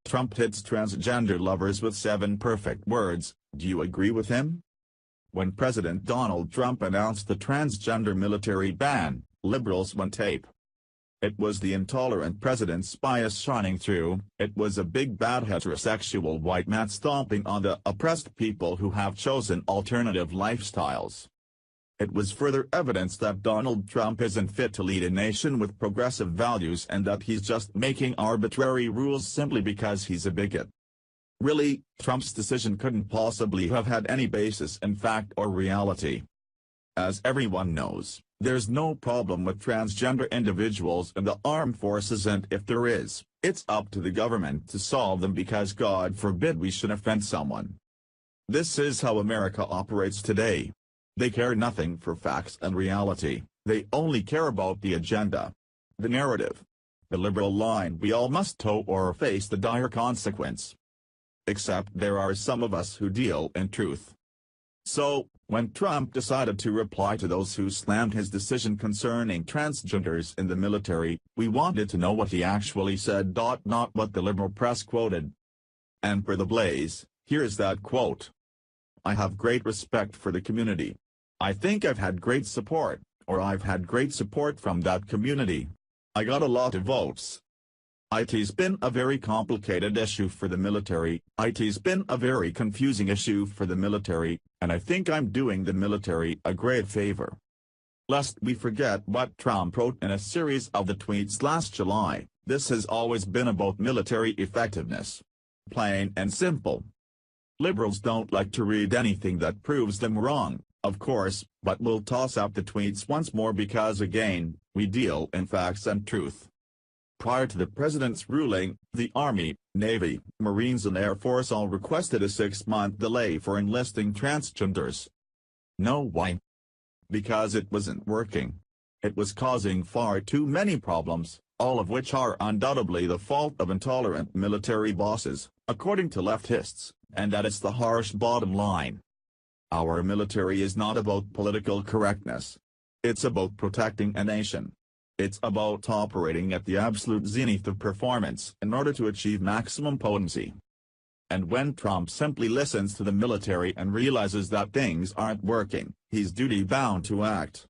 Trump hits transgender lovers with 7 perfect words. Do you agree with him? When President Donald Trump announced the transgender military ban, liberals went ape. It was the intolerant president's bias shining through. It was a big bad heterosexual white man stomping on the oppressed people who have chosen alternative lifestyles. It was further evidence that Donald Trump isn't fit to lead a nation with progressive values and that he's just making arbitrary rules simply because he's a bigot. Really, Trump's decision couldn't possibly have had any basis in fact or reality. As everyone knows, there's no problem with transgender individuals in the armed forces, and if there is, it's up to the government to solve them because God forbid we should offend someone. This is how America operates today. They care nothing for facts and reality, they only care about the agenda. The narrative. The liberal line we all must toe or face the dire consequence. Except there are some of us who deal in truth. So, when Trump decided to reply to those who slammed his decision concerning transgenders in the military, we wanted to know what he actually said. Not what the liberal press quoted. And for the blaze, here's that quote. I have great respect for the community. I think I've had great support, or I've had great support from that community. I got a lot of votes. IT's been a very complicated issue for the military, IT's been a very confusing issue for the military, and I think I'm doing the military a great favor. Lest we forget what Trump wrote in a series of the tweets last July, this has always been about military effectiveness. Plain and simple. Liberals don't like to read anything that proves them wrong, of course, but we'll toss out the tweets once more because again, we deal in facts and truth. Prior to the president's ruling, the Army, Navy, Marines and Air Force all requested a 6-month delay for enlisting transgenders. Know why? Because it wasn't working. It was causing far too many problems, all of which are undoubtedly the fault of intolerant military bosses, according to leftists, and that is the harsh bottom line. Our military is not about political correctness. It's about protecting a nation. It's about operating at the absolute zenith of performance in order to achieve maximum potency. And when Trump simply listens to the military and realizes that things aren't working, he's duty-bound to act.